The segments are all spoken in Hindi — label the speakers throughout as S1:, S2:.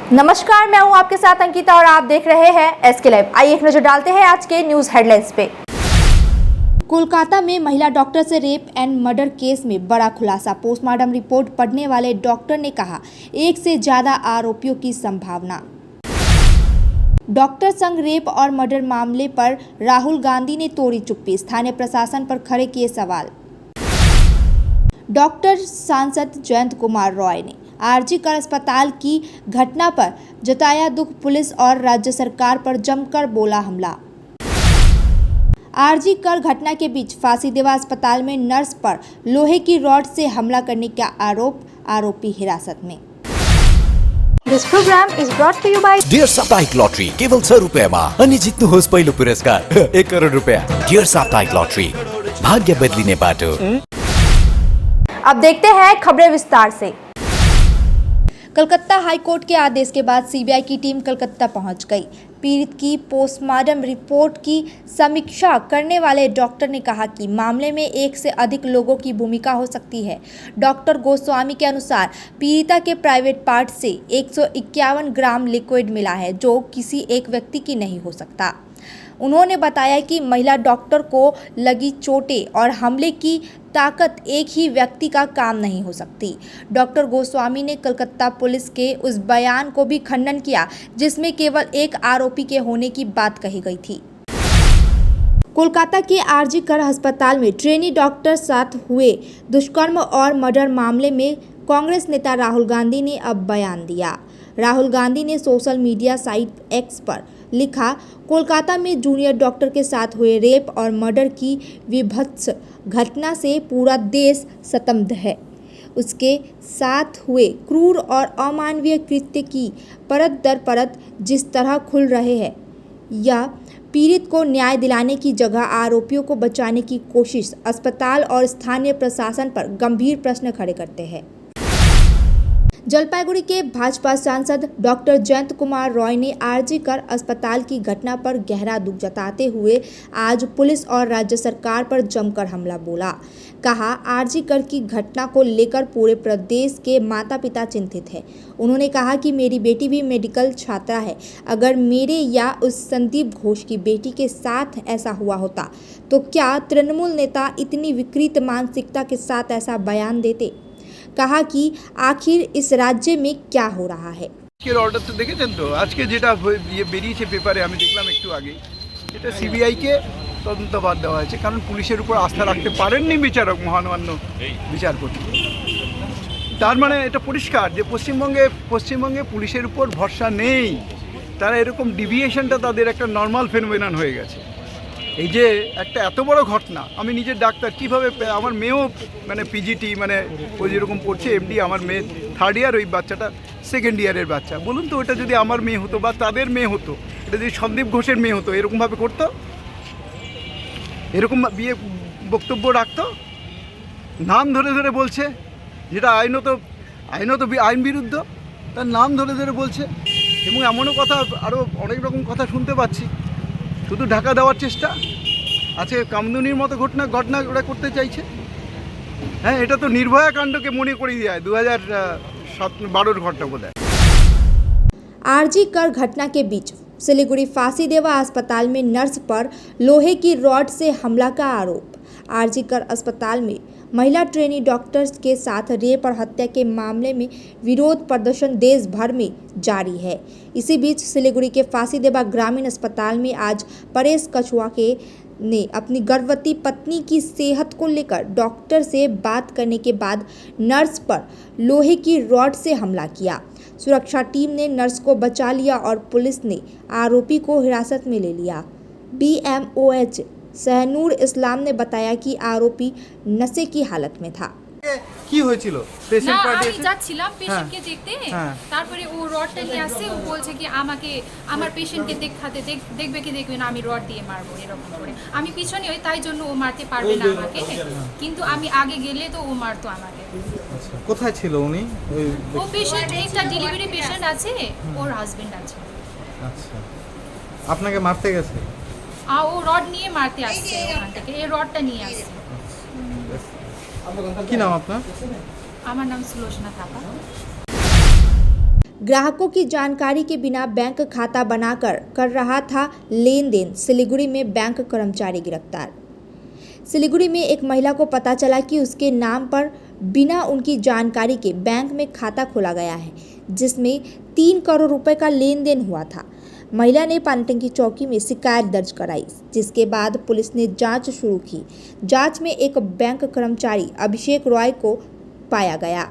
S1: नमस्कार, मैं हूं आपके साथ अंकिता और आप देख रहे हैं एसके लाइव। आइए एक नजर डालते हैं आज के न्यूज हेडलाइंस पे। कोलकाता में महिला डॉक्टर से रेप एंड मर्डर केस में बड़ा खुलासा। पोस्टमार्टम रिपोर्ट पढ़ने वाले डॉक्टर ने कहा, एक से ज्यादा आरोपियों की संभावना। डॉक्टर संग रेप और मर्डर मामले पर राहुल गांधी ने तोड़ी चुप्पी, स्थानीय प्रशासन पर खड़े किए सवाल। डॉक्टर सांसद जयंत कुमार रॉय ने आरजी कर अस्पताल की घटना पर जताया दुख, पुलिस और राज्य सरकार पर जमकर बोला हमला। आरजी कर घटना के बीच फांसीदेवा अस्पताल में नर्स पर लोहे की रॉड से हमला करने का आरोप, आरोपी हिरासत में। This program is brought to you by
S2: dear साप्ताहिक लॉटरी केवल 100 रुपैयामा अनि जित्नुहोस् पहिलो पुरस्कार 1 करोड रुपैयाँ। डियर साप्ताहिक लॉटरी, भाग्य बदलिने बाटो।
S1: अब देखते हैं खबरें विस्तार से। कलकत्ता हाईकोर्ट के आदेश के बाद सीबीआई की टीम कलकत्ता पहुंच गई। पीड़ित की पोस्टमार्टम रिपोर्ट की समीक्षा करने वाले डॉक्टर ने कहा कि मामले में एक से अधिक लोगों की भूमिका हो सकती है। डॉक्टर गोस्वामी के अनुसार पीड़िता के प्राइवेट पार्ट से 151 ग्राम लिक्विड मिला है, जो किसी एक व्यक्ति की नहीं हो सकता। उन्होंने बताया कि महिला डॉक्टर को लगी चोटें और हमले की ताकत एक ही व्यक्ति का काम नहीं हो सकती। डॉक्टर गोस्वामी ने कलकत्ता पुलिस के उस बयान को भी खंडन किया जिसमें केवल एक आरोपी के होने की बात कही गई थी। कोलकाता के आरजी कर अस्पताल में ट्रेनी डॉक्टर साथ हुए दुष्कर्म और मर्डर मामले में कांग्रेस नेता राहुल गांधी ने अब बयान दिया। राहुल गांधी ने सोशल मीडिया साइट एक्स पर लिखा, कोलकाता में जूनियर डॉक्टर के साथ हुए रेप और मर्डर की विभत्स घटना से पूरा देश स्तब्ध है। उसके साथ हुए क्रूर और अमानवीय कृत्य की परत दर परत जिस तरह खुल रहे हैं, यह पीड़ित को न्याय दिलाने की जगह आरोपियों को बचाने की कोशिश अस्पताल और स्थानीय प्रशासन पर गंभीर प्रश्न खड़े करते हैं। जलपाईगुड़ी के भाजपा सांसद डॉक्टर जयंत कुमार रॉय ने आरजी कर अस्पताल की घटना पर गहरा दुख जताते हुए आज पुलिस और राज्य सरकार पर जमकर हमला बोला। कहा, आरजी कर की घटना को लेकर पूरे प्रदेश के माता पिता चिंतित हैं। उन्होंने कहा कि मेरी बेटी भी मेडिकल छात्रा है। अगर मेरे या उस संदीप घोष की बेटी के साथ ऐसा हुआ होता तो क्या तृणमूल नेता इतनी विकृत मानसिकता के साथ ऐसा बयान देते। कहा कि आखिर इस राज्य में क्या हो रहा है।
S3: আজকের অর্ডার তো দেখেছেন তো, আজকে যেটা বেরিয়েছে পেপারে আমি দেখলাম একটু আগে, এটা সিবিআই কে তদন্তভার দেওয়া হয়েছে, কারণ পুলিশের উপর আস্থা রাখতে পারেননি বিচারক মহামান্য বিচারপতি। তার মানে এটা পরিষ্কার যে পশ্চিমবঙ্গে পুলিশের উপর ভরসা নেই। তারা এরকম ডিভিয়েশনটা তাদের একটা নর্মাল ফেনোমেনন হয়ে গেছে। এই যে একটা এত বড় ঘটনা, আমি নিজের ডাক্তার, কীভাবে আমার মেয়েও মানে পিজিটি মানে ও যেরকম পড়ছে এমডি, আমার মেয়ে 3rd ইয়ার, ওই বাচ্চাটা 2nd ইয়ারের বাচ্চা। বলুন তো, ওটা যদি আমার মেয়ে হতো বা তাদের মেয়ে হতো, এটা যদি সন্দীপ ঘোষের মেয়ে হতো, এরকমভাবে করতো? এরকম বিয়ে বক্তব্য রাখতো? নাম ধরে ধরে বলছে, যেটা আইনত আইন বিরুদ্ধ, তার নাম ধরে ধরে বলছে। এবং এমনও কথা, আরও অনেক রকম কথা শুনতে পাচ্ছি, শুধু ঢাকা দেওয়ার চেষ্টা। আজকে কামদুনির মতো ঘটনা ওরা করতে চাইছে। হ্যাঁ, এটা তো নির্ভয়া কাণ্ডকে মনে করিয়ে দেয় 2012 ঘটনা বোধ হয়।
S1: आरजी कर घटना के बीच सिलीगुड़ी फांसीदेवा अस्पताल में नर्स पर लोहे की रॉड से हमला का आरोप। आरजी कर अस्पताल में महिला ट्रेनी डॉक्टर्स के साथ रेप और हत्या के मामले में विरोध प्रदर्शन देश भर में जारी है। इसी बीच सिलीगुड़ी के फांसीदेवा ग्रामीण अस्पताल में आज परेश कछुआ ने अपनी गर्भवती पत्नी की सेहत को लेकर डॉक्टर से बात करने के बाद नर्स पर लोहे की रॉड से हमला किया। सुरक्षा टीम ने नर्स को बचा लिया और पुलिस ने आरोपी को हिरासत में ले लिया। BMOH सहनूर इस्लाम ने बताया कि आरोपी नशे की हालत में था।
S4: কি হয়েছিল? পেশেন্ট পার্টি
S5: আমি যাচ্ছিলাম পেশেন্টকে দেখতে, তারপরে ও রডটা নিয়ে আসছে, ও বলছে কি আমাকে আমার পেশেন্টকে দেখবে কি দেখবে না, আমি রড দিয়ে মারবো এরকম করে। আমি পিছনে ওই, তাই জন্য ও মারতে পারবে না আমাকে, কিন্তু আমি আগে গেলে তো ও মারতো আমাকে।
S4: কোথায় ছিল উনি?
S5: ও পেশেন্ট, একটা ডেলিভারি পেশেন্ট আছে, ওর হাজবেন্ড আছে।
S4: আচ্ছা, আপনাকে মারতে গেছে?
S5: ও রড নিয়ে মারতে আসছে, ওখান থেকে এই রডটা নিয়ে আসছে।
S4: কি নাম আপনার?
S5: আমার নাম সুলোচনা থাপা।
S1: ग्राहकों की जानकारी के बिना बैंक खाता बनाकर कर रहा था लेन देन। सिलीगुड़ी में बैंक कर्मचारी गिरफ्तार। सिलीगुड़ी में एक महिला को पता चला कि उसके नाम पर बिना उनकी जानकारी के बैंक में खाता खोला गया है, जिसमें 3 करोड़ रुपए का लेन देन हुआ था। महिला ने पानीटंकी चौकी में शिकायत दर्ज कराई, जिसके बाद पुलिस ने जांच शुरू की। जांच में एक बैंक कर्मचारी अभिषेक रॉय को पाया गया।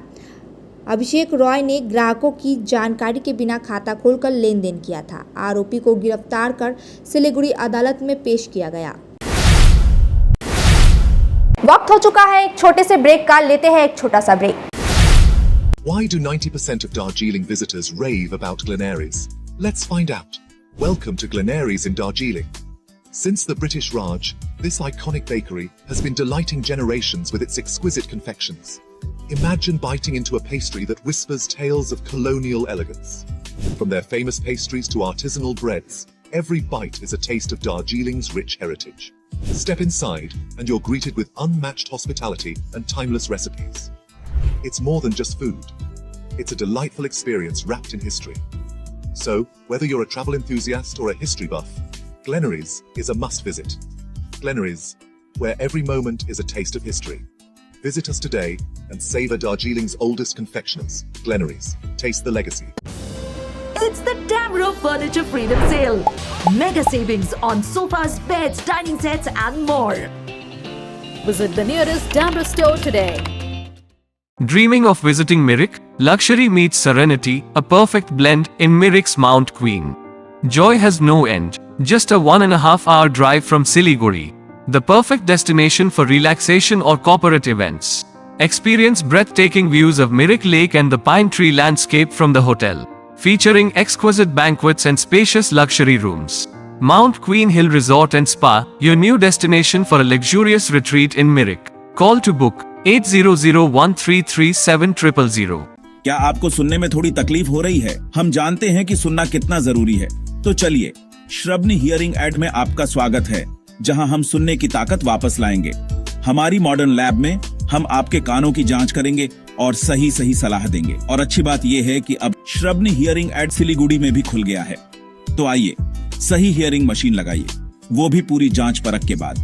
S1: अभिषेक रॉय ने ग्राहकों की जानकारी के बिना खाता खोलकर लेन देन किया था। आरोपी को गिरफ्तार कर सिलीगुड़ी अदालत में पेश किया गया। वक्त हो चुका है एक छोटे से ब्रेक का, लेते हैं एक छोटा सा break.
S6: Why do 90% of Darjeeling visitors rave about Glenaries? Let's find out. Welcome to Glenaries in Darjeeling. Since the British Raj, this iconic bakery has been delighting generations with its exquisite confections. Imagine biting into a pastry that whispers tales of colonial elegance. From their famous pastries to artisanal breads, every bite is a taste of Darjeeling's rich heritage. Step inside and you're greeted with unmatched hospitality and timeless recipes. It's more than just food. It's a delightful experience wrapped in history. So, whether you're a travel enthusiast or a history buff, Glenaries is a must visit. Glenaries, where every moment is a taste of history. Visit us today and savor Darjeeling's oldest confectioners. Glenaries, taste the legacy.
S7: It's the Damro Furniture Freedom Sale. Mega savings on sofas, beds, dining sets and more. Visit the nearest Damro store today.
S8: Dreaming of visiting Mirik? Luxury meets serenity, a perfect blend in Mirik's Mount Queen. Joy has no end. Just a 1.5 hour drive from Siliguri. The perfect destination for relaxation or corporate events. Experience breathtaking views of Mirik Lake and the pine tree landscape from the hotel, featuring exquisite banquets and spacious luxury rooms. Mount Queen Hill Resort and Spa, your new destination for a luxurious retreat in Mirik. Call to book 8001337000.
S9: क्या आपको सुनने में थोड़ी तकलीफ हो रही है? हम जानते हैं कि सुनना कितना जरूरी है। तो चलिए, श्रवणी हियरिंग एड में आपका स्वागत है, जहां हम सुनने की ताकत वापस लाएंगे। हमारी मॉडर्न लैब में हम आपके कानों की जांच करेंगे और सही सलाह देंगे। और अच्छी बात यह है कि अब श्रवणी हियरिंग एड सिलीगुड़ी में भी खुल गया है। तो आइए, सही हियरिंग मशीन लगाइए, वो भी पूरी जांच परख के बाद।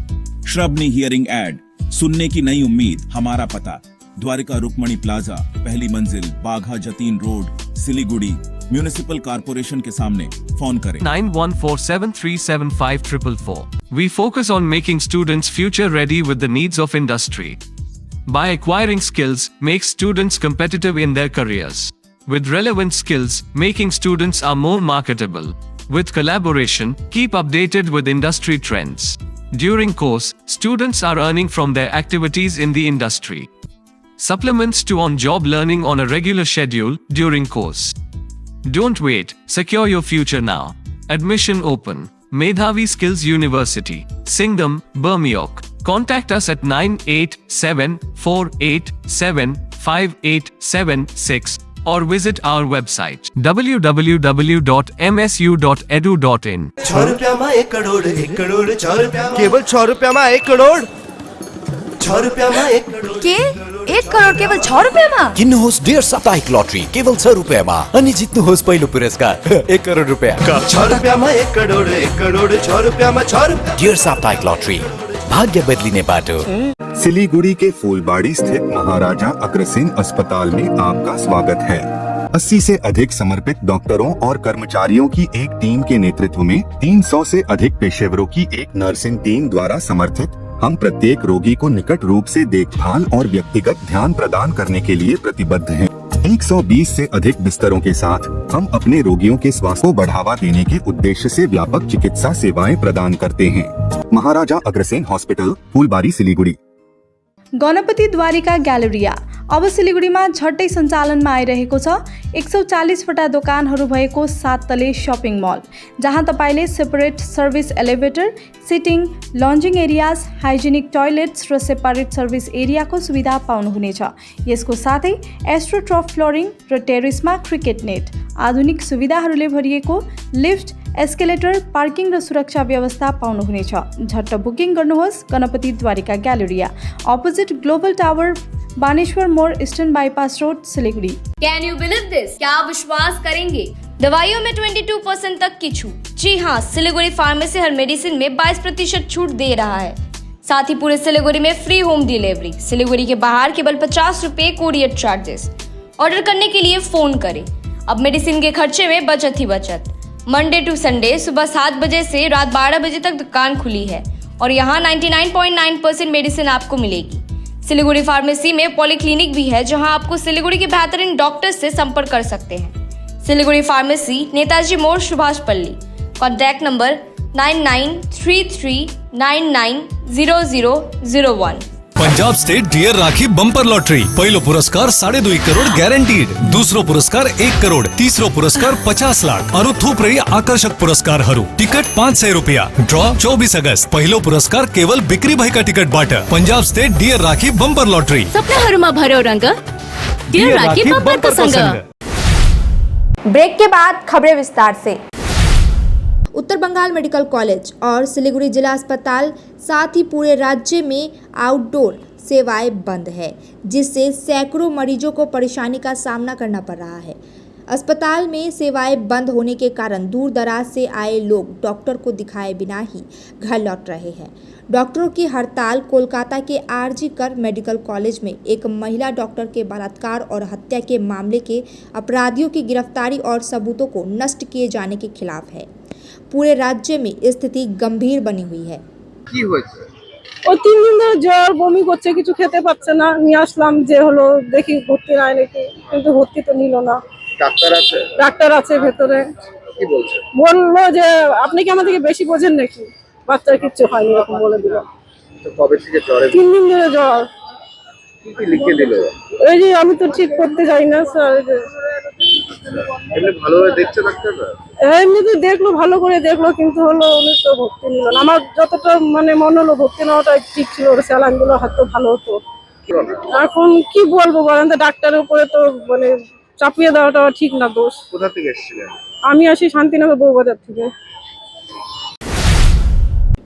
S9: श्रवणी हियरिंग एड, सुनने की नई उम्मीद। हमारा पता द्वारिका रुक्मणी प्लाजा, पहली मंजिल, Bagha Jatin road, Siliguri, municipal corporation के सामने। फोन करें
S8: 9147375444. We focus on making students future ready with the needs of industry. By acquiring skills, make students competitive in their careers. With relevant skills, making students are more marketable. With collaboration, keep updated with industry trends. During course, students are earning from their activities in the industry. Supplements to on-job learning on a regular schedule during course. Don't wait, secure your future now. Admission open. Medhavi Skills University, Singham, Bermioc. Contact us at 9874875876 or visit our website www.msu.edu.in.
S10: केवल 6 रुपया में 1 करोड़। 6 रुपया में 1 करोड़
S1: के 1 करोड़ केवल 6 रुपयामा?
S2: किन्नुहोस् डेढ साप्ताहिक लटरी केवल 6 रुपियाँमा अनि जित्नुहोस् पहिलो पुरस्कार 1 करोड रुपियाँ।
S10: 6 रुपयामा 1 करोड, 1 करोड 6 रुपयामा 6 रुपया।
S2: डेढ साप्ताहिक लटरी, भाग्य बदलिने बाटो।
S11: सिलीगुड़ी के फूलबाड़ी स्थित महाराजा अग्रसेन अस्पताल में आपका स्वागत है। 80 से अधिक समर्पित डॉक्टरों और कर्मचारियों की एक टीम के नेतृत्व में 300 से अधिक पेशेवरों की एक नर्सिंग टीम द्वारा समर्थित हम प्रत्येक रोगी को निकट रूप से देखभाल और व्यक्तिगत ध्यान प्रदान करने के लिए प्रतिबद्ध हैं। 120 से अधिक बिस्तरों के साथ हम अपने रोगियों के स्वास्थ्य को बढ़ावा देने के उद्देश्य से व्यापक चिकित्सा सेवाएं प्रदान करते हैं। महाराजा अग्रसेन हॉस्पिटल, फूलबारी, सिलीगुड़ी।
S12: गणपति द्वारिका ग्यालेरिया अब सिलीगुडीमा झट्टै सञ्चालनमा आइरहेको छ। 140 वटा दोकानहरू भएको 7 तले शपिङ मल, जहाँ तपाईले separate service elevator, sitting, lounging areas, hygienic toilets र सेपरेट सर्भिस एरियाको सुविधा पाउनुहुनेछ। यसको साथै एस्ट्रोट्रफ फ्लोरिङ र टेरेसमा क्रिकेट नेट, आधुनिक सुविधाहरूले भरिएको लिफ्ट, एस्केलेटर, पार्किङ र सुरक्षा व्यवस्था पाउनुहुनेछ। झट्ट बुकिङ गर्नुहोस्। Ganpati Dwarika galleria, opposite global tower, Baneshwar मोड़ eastern bypass road Siliguri.
S13: Can you believe this? क्या आप विश्वास करेंगे? दवाइयों में 22% तक की छूट। जी हाँ, सिलीगुड़ी फार्मेसी हर मेडिसिन में 22% छूट दे रहा है। साथ ही पूरे सिलीगुड़ी में फ्री होम डिलीवरी। सिलीगुड़ी के बाहर केवल 50 रुपए कोरियर चार्जेस। ऑर्डर करने के लिए फोन करें। अब मेडिसिन के खर्चे में बचत ही बचत। मंडे टू संडे सुबह 7 बजे से रात 12 बजे तक दुकान खुली है और यहाँ 99.9% मेडिसिन आपको मिलेगी। सिलीगुड़ी फार्मेसी में पॉलीक्लिनिक भी है, जहां आपको सिलीगुड़ी के बेहतरीन डॉक्टर से संपर्क कर सकते हैं। सिलीगुड़ी फार्मेसी, नेताजी मोड़, Subhash Palli. Contact number 9933990001।
S14: Punjab state dear Rakhi bumper lottery. पहिलो पुरस्कार 2.5 करोड़ गॅरंटीड, दुसरो पुरस्कार 1 करोड़, तीसरो पुरस्कार 50 लाख और थुप्रै आकर्षक पुरस्कारहरू। टिकट 500 रुपया। ड्रॉ 24 अगस्त। पहिलो पुरस्कार केवल बिक्री भएका टिकटबाट। Punjab state dear Rakhi bumper lottery.
S13: सपनाहरूमा भर्यो रंग, डियर राखी बम्परको संग।
S1: ब्रेक के बाद खबरें विस्तार से। उत्तर बंगाल मेडिकल कॉलेज और सिलीगुड़ी जिला अस्पताल साथ ही पूरे राज्य में आउटडोर सेवाएं बंद है, जिससे सैकड़ों मरीजों को परेशानी का सामना करना पड़ रहा है। अस्पताल में सेवाएं बंद होने के कारण दूर दराज से आए लोग डॉक्टर को दिखाए बिना ही घर लौट रहे हैं। डॉक्टरों की हड़ताल। कोलकाता के आरजी कर मेडिकल कॉलेज में एक महिला डॉक्टर के बलात्कार और हत्या के मामले के अपराधियों की गिरफ्तारी और सबूतों को नष्ट किए जाने के खिलाफ है। पूरे राज्य में स्थिति गंभीर बनी हुई है।
S15: কি হয়েছে? ও 3 দিন ধরে জ্বর বমি করছে, কিছু খেতে পাচ্ছে না। নিয়ে আসলাম যে হলো দেখি ভর্তি নাই নাকি, কিন্তু ভর্তি তো নিল না। ডাক্তার আছে? ডাক্তার আছে ভেতরে। কি বলছে? বললো যে আপনি কি আমাদেরকে বেশি বোঝেন নাকি, বাচ্চার কিচ্ছু হয়নি এরকম বলে দিল। তো কবে থেকে জ্বর? 3 দিন ধরে জ্বর। কি কি লিখে দিল? এই যে আমি তো ঠিক করতে যাই না স্যার। এমনি ভালোভাবে দেখছে ডাক্তাররা? এমনি তো দেখলো, ভালো করে দেখলো, কিন্তু হলো উনি তো ভর্তি নিল না। আমার যতটা মানে মনে হলো ভর্তি নেওয়াটা ঠিক ছিল, ওর স্যালাইনগুলো হয়তো ভালো হতো। এখন কি বলবো বলেন তো, ডাক্তারের উপরে তো মানে চাপিয়ে দেওয়াটা ঠিক না, দোষ। কোথা থেকে এসেছিলেন? আমি আসি শান্তিনगर বউবাজার থেকে।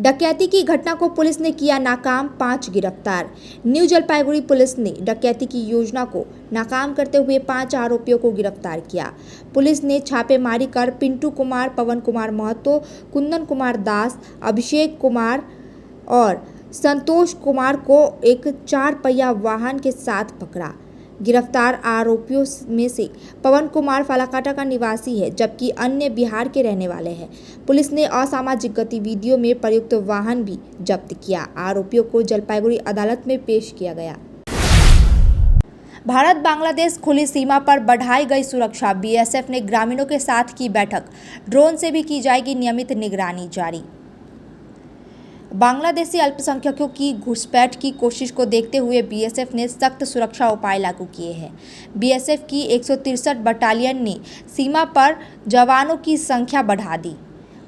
S1: डकैती की घटना को पुलिस ने किया नाकाम, 5 गिरफ्तार। न्यू जलपाईगुड़ी पुलिस ने डकैती की योजना को नाकाम करते हुए 5 आरोपियों को गिरफ्तार किया। पुलिस ने छापेमारी कर पिंटू कुमार, पवन कुमार महतो, कुंदन कुमार दास, अभिषेक कुमार और संतोष कुमार को एक 4 पहिया वाहन के साथ पकड़ा। गिरफ्तार आरोपियों में से पवन कुमार फालाकाटा का निवासी है, जबकि अन्य बिहार के रहने वाले हैं। पुलिस ने असामाजिक गतिविधियों में प्रयुक्त वाहन भी जब्त किया। आरोपियों को जलपाईगुड़ी अदालत में पेश किया गया। भारत बांग्लादेश खुली सीमा पर बढ़ाई गई सुरक्षा। बीएसएफ ने ग्रामीणों के साथ की बैठक। ड्रोन से भी की जाएगी नियमित निगरानी जारी। बांग्लादेशी अल्पसंख्यकों की घुसपैठ की कोशिश को देखते हुए बीएसएफ ने सख्त सुरक्षा उपाय लागू किए हैं। बीएसएफ की 163 बटालियन ने सीमा पर जवानों की संख्या बढ़ा दी।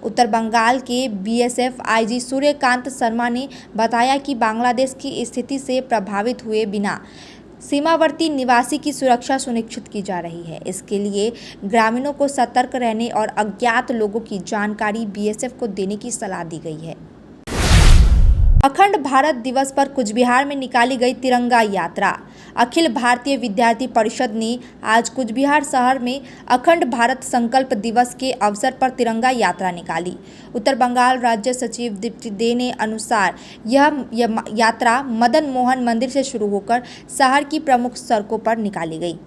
S1: उत्तर बंगाल के बीएसएफ आईजी सूर्यकांत शर्मा ने बताया कि बांग्लादेश की स्थिति से प्रभावित हुए बिना सीमावर्ती निवासी की सुरक्षा सुनिश्चित की जा रही है। इसके लिए ग्रामीणों को सतर्क रहने और अज्ञात लोगों की जानकारी बीएसएफ को देने की सलाह दी गई है। अखंड भारत दिवस पर कुचबिहार में निकाली गई तिरंगा यात्रा। अखिल भारतीय विद्यार्थी परिषद ने आज कुचबिहार शहर में अखंड भारत संकल्प दिवस के अवसर पर तिरंगा यात्रा निकाली। उत्तर बंगाल राज्य सचिव दीप्ति दे ने अनुसार यह यात्रा मदन मोहन मंदिर से शुरू होकर शहर की प्रमुख सड़कों पर निकाली गई।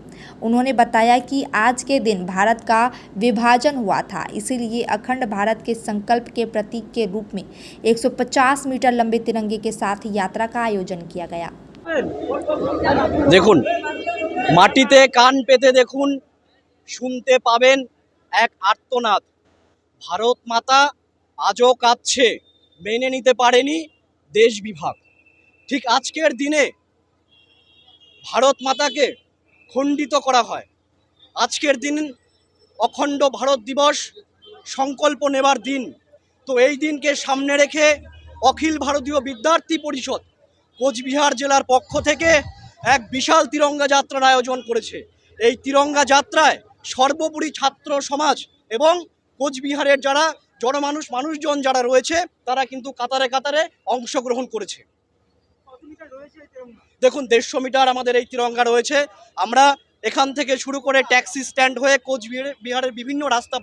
S1: उन्होंने बताया कि आज के दिन भारत का विभाजन हुआ था, इसीलिए अखंड भारत के संकल्प के प्रतीक के रूप में 150 मीटर लंबे तिरंगे के साथ यात्रा का आयोजन किया गया।
S16: দেখুন, মাটিতে কান পেতে দেখুন, শুনতে পাবেন এক আর্তনাদ। ভারত মাতা আজও কাঁদছে, মেনে নিতে পারেনি দেশ বিভাগ। ঠিক আজকের দিনে ভারত মাতাকে খণ্ডিত করা হয়। আজকের দিন অখণ্ড ভারত দিবস, সংকল্প নেবার দিন। তো এই দিনকে সামনে রেখে অখিল ভারতীয় বিদ্যার্থী পরিষদ কোচবিহার জেলার পক্ষ থেকে এক বিশাল তিরঙ্গা যাত্রার আয়োজন করেছে। এই তিরঙ্গা যাত্রায় সর্বোপরি ছাত্র সমাজ এবং কোচবিহারের যারা মানুষজন যারা রয়েছে তারা কিন্তু কাতারে কাতারে অংশগ্রহণ করেছে। দেখুন 150 মিটার আমাদের এই তিরঙ্গা রয়েছে। আমরা এখান থেকে শুরু করে ট্যাক্সি স্ট্যান্ড হয়ে কোচবিহারের বিভিন্ন রাস্তা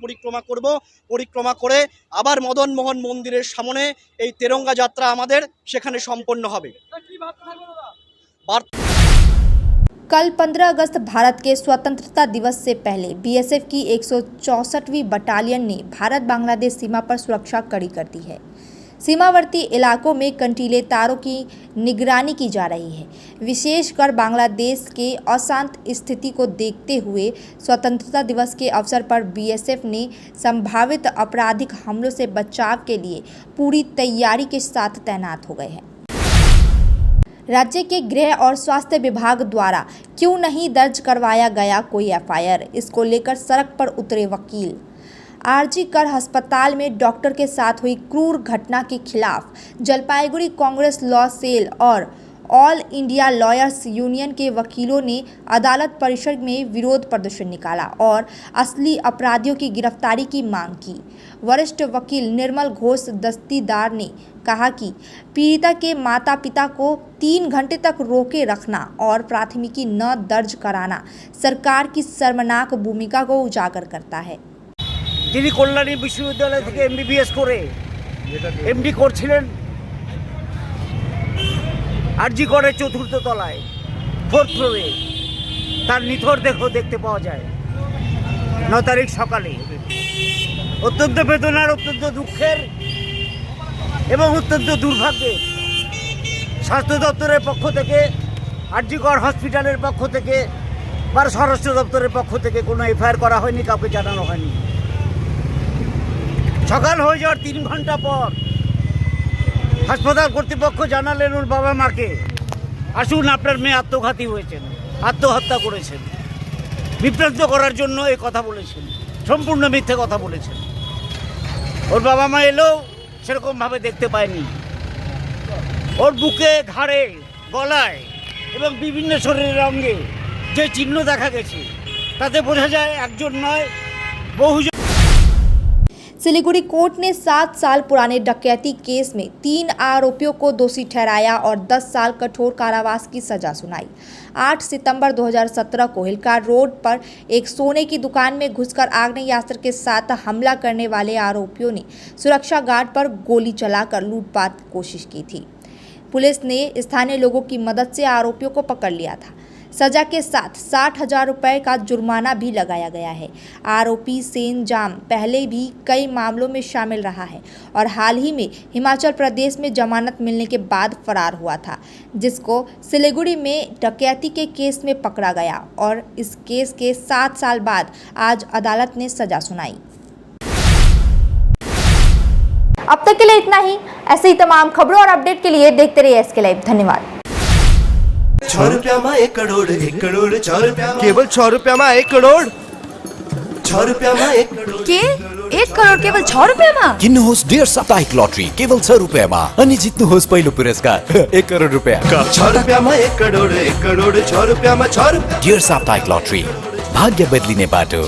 S16: পরিক্রমা করে আবার মদন মোহন মন্দিরের সামনে এই তিরঙ্গা যাত্রা আমাদের সেখানে সম্পন্ন হবে।
S1: कल 15 अगस्त भारत के स्वतंत्रता दिवस से पहले बीएसएफ की 164वीं बटालियन ने भारत बांग्लादेश सीमा पर सुरक्षा कड़ी कर दी है। सीमावर्ती इलाकों में कंटीले तारों की निगरानी की जा रही है। विशेषकर बांग्लादेश के अशांत स्थिति को देखते हुए स्वतंत्रता दिवस के अवसर पर बीएसएफ ने संभावित आपराधिक हमलों से बचाव के लिए पूरी तैयारी के साथ तैनात हो गए हैं। राज्य के गृह और स्वास्थ्य विभाग द्वारा क्यों नहीं दर्ज करवाया गया कोई एफआईआर, इसको लेकर सड़क पर उतरे वकील। आरजी कर अस्पताल में डॉक्टर के साथ हुई क्रूर घटना के खिलाफ जलपाईगुड़ी कांग्रेस लॉ सेल और ऑल इंडिया लॉयर्स यूनियन के वकीलों ने अदालत परिसर में विरोध प्रदर्शन निकाला और असली अपराधियों की गिरफ्तारी की मांग की। वरिष्ठ वकील निर्मल घोष दस्तीदार ने कहा कि पीड़िता के माता पिता को 3 घंटे तक रोके रखना और प्राथमिकी न दर्ज कराना सरकार की शर्मनाक भूमिका को उजागर करता है।
S17: যিনি কল্যাণী বিশ্ববিদ্যালয় থেকে এমবিবিএস করে এমডি করছিলেন আরজি করে 4th তলায় 4th ফ্লোরে, তার নিথর দেহ দেখতে পাওয়া যায় 9 তারিখ সকালে। অত্যন্ত বেদনার, অত্যন্ত দুঃখের এবং অত্যন্ত দুর্ভাগ্যের স্বাস্থ্য দপ্তরের পক্ষ থেকে, আরজি কর হসপিটালের পক্ষ থেকে বা স্বরাষ্ট্র দপ্তরের পক্ষ থেকে কোনো এফআইআর করা হয়নি, কাউকে জানানো হয়নি। সকাল হয়ে যাওয়ার 3 ঘন্টা পর হাসপাতাল কর্তৃপক্ষ জানালেন ওর বাবা মাকে, আসুন আপনার মেয়ে আত্মঘাতী হয়েছেন, আত্মহত্যা করেছেন। বিভ্রান্ত করার জন্য এই কথা বলেছেন, সম্পূর্ণ মিথ্যে কথা বলেছেন। ওর বাবা মা এলেও সেরকমভাবে দেখতে পায়নি। ওর বুকে, ঘাড়ে, গলায় এবং বিভিন্ন শরীরের অঙ্গে যে চিহ্ন দেখা গেছে তাতে বোঝা যায় একজন নয়, বহুজন।
S1: सिलीगुड़ी कोर्ट ने 7 साल पुराने डकैती केस में 3 आरोपियों को दोषी ठहराया और 10 साल कठोर कारावास की सजा सुनाई। 8 सितंबर 2017 को हिलकार रोड पर एक सोने की दुकान में घुसकर आग्नेयास्त्र के साथ हमला करने वाले आरोपियों ने सुरक्षा गार्ड पर गोली चलाकर लूटपाट कोशिश की थी। पुलिस ने स्थानीय लोगों की मदद से आरोपियों को पकड़ लिया था। सजा के साथ 60,000 रुपये का जुर्माना भी लगाया गया है। आरोपी सेनजाम पहले भी कई मामलों में शामिल रहा है और हाल ही में हिमाचल प्रदेश में जमानत मिलने के बाद फरार हुआ था, जिसको सिलीगुड़ी में डकैती के केस में पकड़ा गया और इस केस के 7 साल बाद आज अदालत ने सजा सुनाई। अब तक के लिए इतना ही। ऐसे ही तमाम खबरों और अपडेट के लिए देखते रहिए SK लाइव। धन्यवाद।
S10: 6 रुपया में 1 करोड़ 1 करोड़ 6 रुपया केवल 6 रुपया में 1 करोड़ 6 रुपया में 1 करोड़
S1: के 1 करोड़ केवल 6 रुपयामा?
S2: किन्नुहोस् डेढ साप्ताहिक लटरी केवल 6 रुपैयाँमा अनि जित्नुहोस् पहिलो पुरस्कार 1 करोड रुपैयाँ।
S10: 6 रुपयामा 1 करोड 1 करोड 6 रुपयामा 6 रुपया।
S2: डेढ साप्ताहिक लटरी, भाग्य बदलिने बाटो।